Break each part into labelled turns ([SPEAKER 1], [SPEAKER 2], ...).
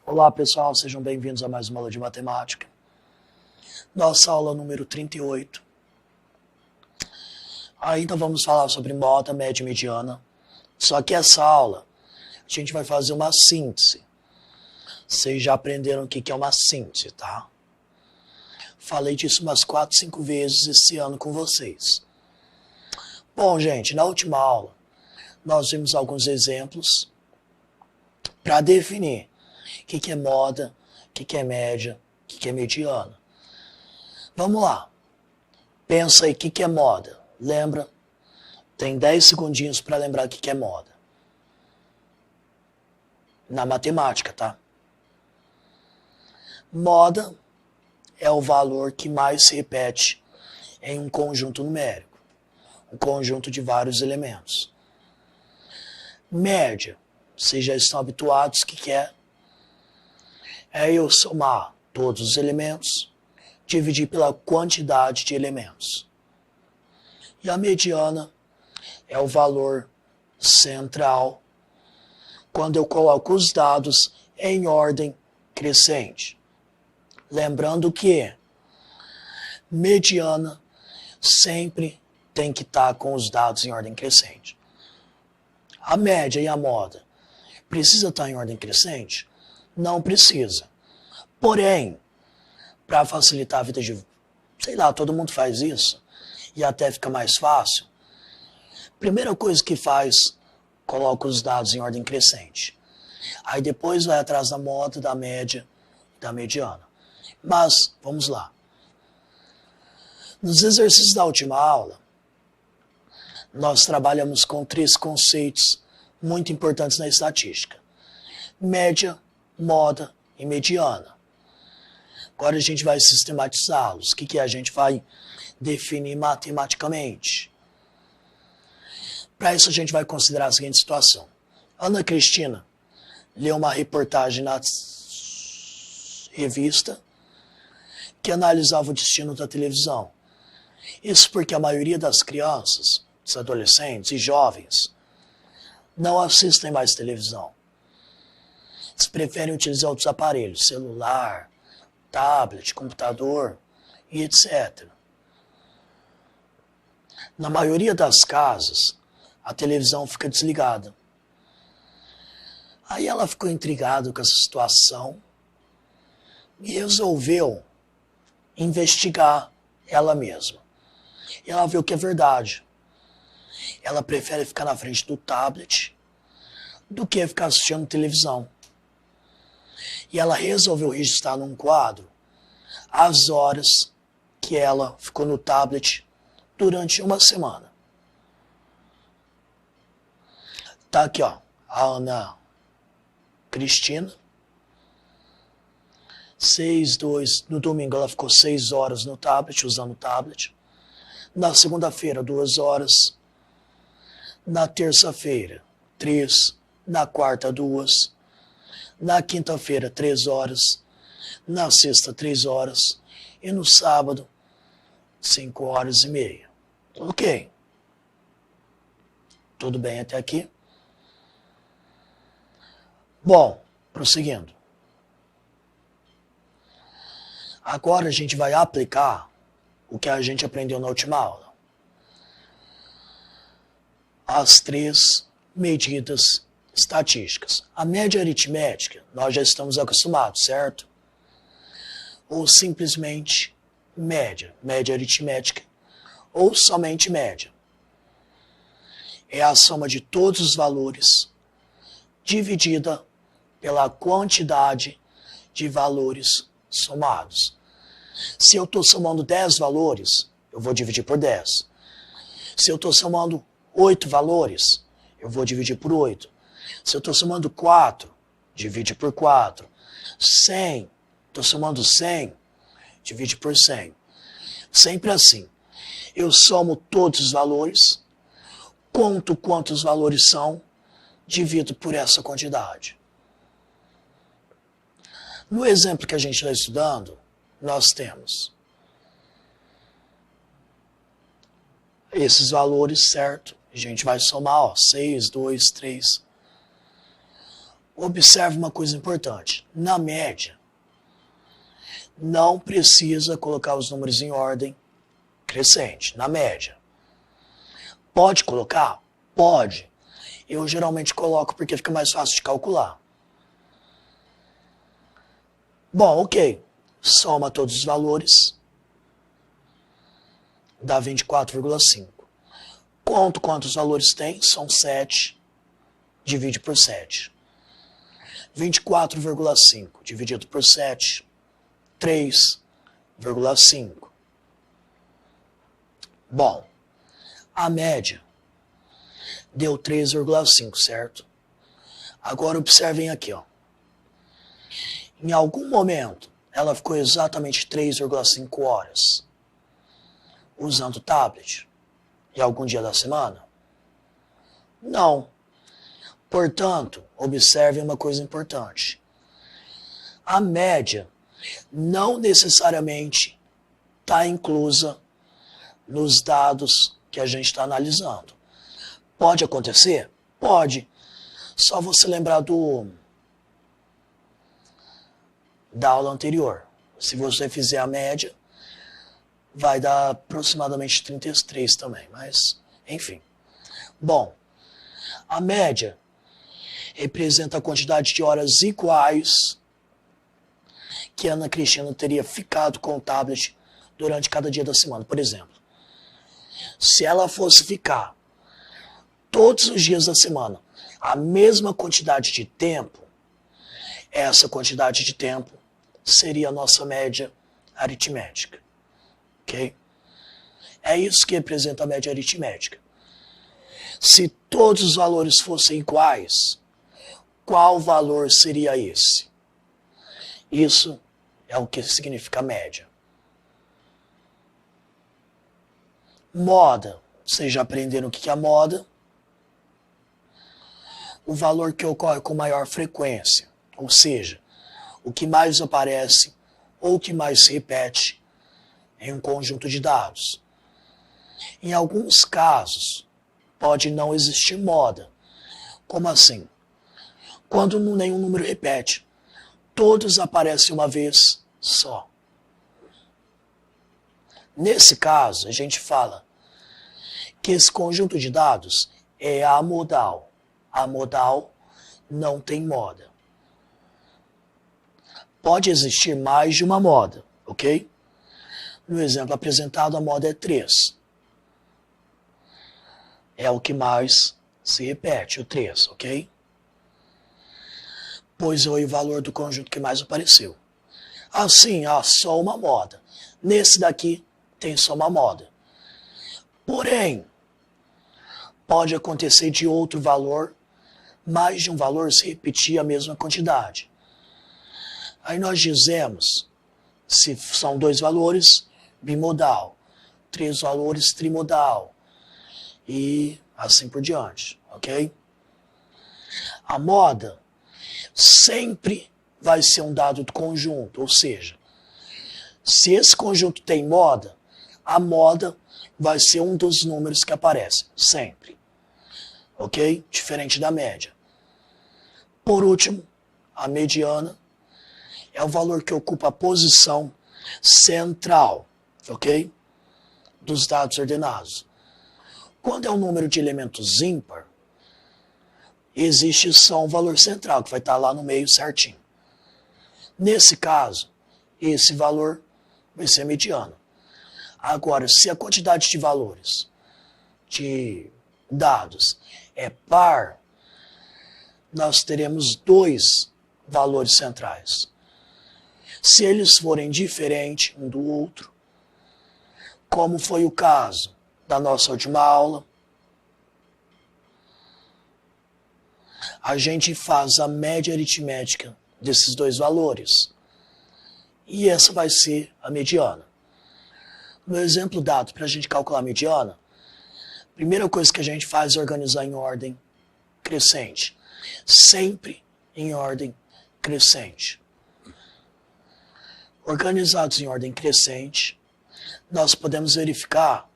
[SPEAKER 1] Olá pessoal, sejam bem-vindos a mais uma aula de matemática. Nossa aula número 38. Ainda vamos falar sobre moda, média e mediana. Só que essa aula a gente vai fazer uma síntese. Vocês já aprenderam o que é uma síntese, tá? Falei disso umas 4, 5 vezes esse ano com vocês. Bom, gente, na última aula nós vimos alguns exemplos para definir o que é moda, o que é média, o que é mediana. Vamos lá. Pensa aí o que é moda. Lembra? Tem 10 segundinhos para lembrar o que é moda. Na matemática, tá? Moda é o valor que mais se repete em um conjunto numérico. Um conjunto de vários elementos. Média. Vocês já estão habituados, o que é? É eu somar todos os elementos, dividir pela quantidade de elementos. E a mediana é o valor central quando eu coloco os dados em ordem crescente. Lembrando que mediana sempre tem que estar com os dados em ordem crescente. A média e a moda precisa estar em ordem crescente? Não precisa. Porém, para facilitar a vida de... sei lá, todo mundo faz isso e até fica mais fácil. Primeira coisa que faz, coloca os dados em ordem crescente. Aí depois vai atrás da moda, da média e da mediana. Mas, vamos lá. Nos exercícios da última aula, nós trabalhamos com 3 conceitos muito importantes na estatística. Média, moda e mediana. Agora a gente vai sistematizá-los. O que a gente vai definir matematicamente? Para isso a gente vai considerar a seguinte situação. Ana Cristina leu uma reportagem na revista que analisava o destino da televisão. Isso porque a maioria das crianças, dos adolescentes e jovens não assistem mais televisão. Eles preferem utilizar outros aparelhos, celular, tablet, computador e etc. Na maioria das casas, a televisão fica desligada. Aí ela ficou intrigada com essa situação e resolveu investigar ela mesma. E ela viu que é verdade. Ela prefere ficar na frente do tablet do que ficar assistindo televisão. E ela resolveu registrar num quadro as horas que ela ficou no tablet durante uma semana. Tá aqui, ó, a Ana Cristina. no domingo ela ficou 6 horas no tablet, usando o tablet. Na segunda-feira, 2 horas. Na terça-feira, 3. Na quarta, 2. Na quinta-feira, 3 horas. Na sexta, 3 horas. E no sábado, 5 horas e meia. Ok. Tudo bem até aqui? Bom, prosseguindo. Agora a gente vai aplicar o que a gente aprendeu na última aula. As 3 medidas estatísticas. A média aritmética, nós já estamos acostumados, certo? Ou simplesmente média, média aritmética, ou somente média. É a soma de todos os valores dividida pela quantidade de valores somados. Se eu estou somando 10 valores, eu vou dividir por 10. Se eu estou somando 8 valores, eu vou dividir por 8. Se eu estou somando 4, divide por 4. 100, estou somando 100, divide por 100. Sempre assim. Eu somo todos os valores, conto quantos valores são, divido por essa quantidade. No exemplo que a gente está estudando, nós temos esses valores, certo? A gente vai somar, ó, 6, 2, 3. Observe uma coisa importante. Na média, não precisa colocar os números em ordem crescente, na média. Pode colocar? Pode. Eu geralmente coloco porque fica mais fácil de calcular. Bom, ok. Soma todos os valores. Dá 24,5. Conto quantos valores tem? São 7. Divide por 7. 24,5 dividido por 7. 3,5. Bom, a média deu 3,5, certo? Agora observem aqui, ó. Em algum momento, ela ficou exatamente 3,5 horas usando o tablet. Em algum dia da semana? Não. Portanto, observem uma coisa importante. A média não necessariamente está inclusa nos dados que a gente está analisando. Pode acontecer? Pode. Só você lembrar da aula anterior. Se você fizer a média, vai dar aproximadamente 33 também, mas enfim. Bom, a média representa a quantidade de horas iguais que a Ana Cristina teria ficado com o tablet durante cada dia da semana. Por exemplo, se ela fosse ficar todos os dias da semana a mesma quantidade de tempo, essa quantidade de tempo seria a nossa média aritmética. Ok? É isso que representa a média aritmética. Se todos os valores fossem iguais, qual valor seria esse? Isso é o que significa média. Moda. Vocês já aprenderam o que é a moda? O valor que ocorre com maior frequência, ou seja, o que mais aparece ou o que mais se repete em um conjunto de dados. Em alguns casos, pode não existir moda. Como assim? Quando nenhum número repete, todos aparecem uma vez só. Nesse caso, a gente fala que esse conjunto de dados é amodal. Amodal não tem moda. Pode existir mais de uma moda, ok? No exemplo apresentado, a moda é 3. É o que mais se repete, o 3, ok? Pois é o valor do conjunto que mais apareceu. Assim, há só uma moda. Nesse daqui, tem só uma moda. Porém, pode acontecer de outro valor, mais de um valor se repetir a mesma quantidade. Aí nós dizemos, se são 2 valores, bimodal, 3 valores, trimodal, e assim por diante, ok? A moda sempre vai ser um dado do conjunto, ou seja, se esse conjunto tem moda, a moda vai ser um dos números que aparece, sempre, ok? Diferente da média. Por último, a mediana é o valor que ocupa a posição central, ok? Dos dados ordenados. Quando é um número de elementos ímpar, existe só um valor central, que vai estar lá no meio certinho. Nesse caso, esse valor vai ser mediano. Agora, se a quantidade de valores, de dados, é par, nós teremos 2 valores centrais. Se eles forem diferentes um do outro, como foi o caso da nossa última aula, a gente faz a média aritmética desses 2 valores. E essa vai ser a mediana. No exemplo dado para a gente calcular a mediana, a primeira coisa que a gente faz é organizar em ordem crescente. Sempre em ordem crescente. Organizados em ordem crescente, nós podemos verificar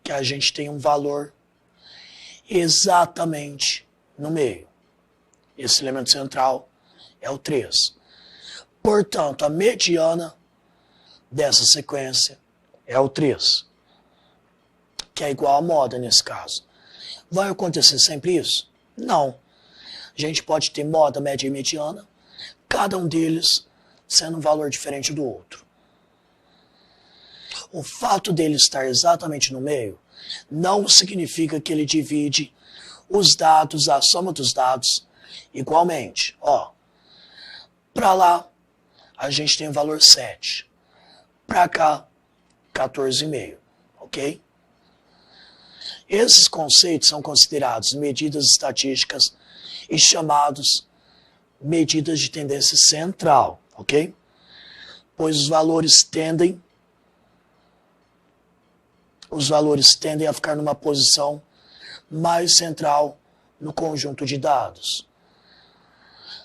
[SPEAKER 1] que a gente tem um valor exatamente no meio. Esse elemento central é o 3. Portanto, a mediana dessa sequência é o 3, que é igual à moda nesse caso. Vai acontecer sempre isso? Não. A gente pode ter moda, média e mediana, cada um deles sendo um valor diferente do outro. O fato dele estar exatamente no meio não significa que ele divide os dados, a soma dos dados, igualmente. Ó, para lá, a gente tem o valor 7. Para cá, 14,5. Ok? Esses conceitos são considerados medidas estatísticas e chamados medidas de tendência central. Ok? Pois os valores tendem a ficar numa posição mais central no conjunto de dados.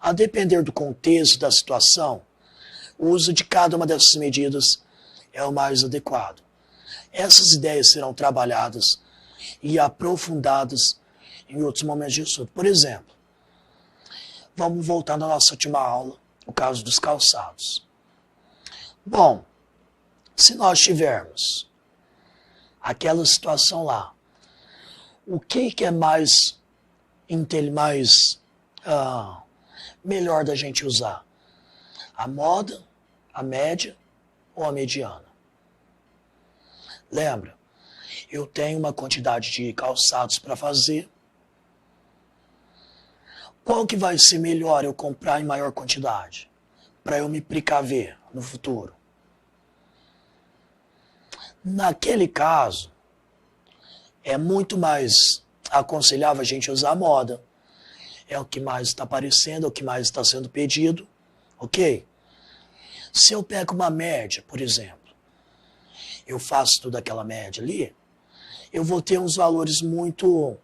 [SPEAKER 1] A depender do contexto da situação, o uso de cada uma dessas medidas é o mais adequado. Essas ideias serão trabalhadas e aprofundadas em outros momentos de estudo. Por exemplo, vamos voltar na nossa última aula, o caso dos calçados. Bom, se nós tivermos aquela situação lá, o que é mais melhor da gente usar? A moda, a média ou a mediana? Lembra? Eu tenho uma quantidade de calçados para fazer. Qual que vai ser melhor eu comprar em maior quantidade? Para eu me precaver no futuro. Naquele caso, é muito mais aconselhável a gente usar a moda. É o que mais está aparecendo, é o que mais está sendo pedido. Ok? Se eu pego uma média, por exemplo, eu faço toda aquela média ali, eu vou ter uns valores muito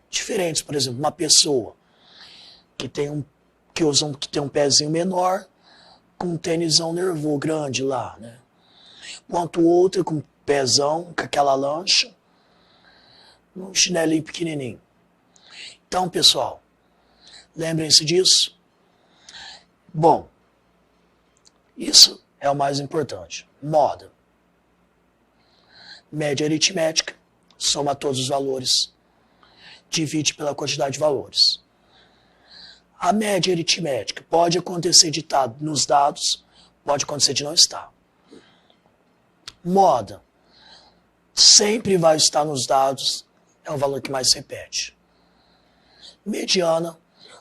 [SPEAKER 1] diferentes. Por exemplo, uma pessoa que tem um pezinho menor, com um tênisão nervoso grande lá, né? Quanto outra com um pezão, com aquela lancha, um chinelinho pequenininho. Então, pessoal, lembrem-se disso. Bom, isso é o mais importante. Moda. Média aritmética, soma todos os valores, divide pela quantidade de valores. A média aritmética pode acontecer de estar nos dados, pode acontecer de não estar. Moda sempre vai estar nos dados, é o valor que mais se repete. Mediana,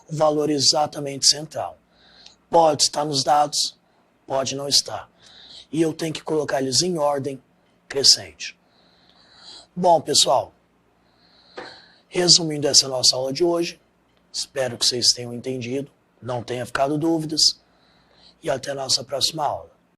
[SPEAKER 1] o valor exatamente central. Pode estar nos dados, pode não estar. E eu tenho que colocar eles em ordem crescente. Bom, pessoal, resumindo essa nossa aula de hoje, espero que vocês tenham entendido, não tenha ficado dúvidas, e até a nossa próxima aula.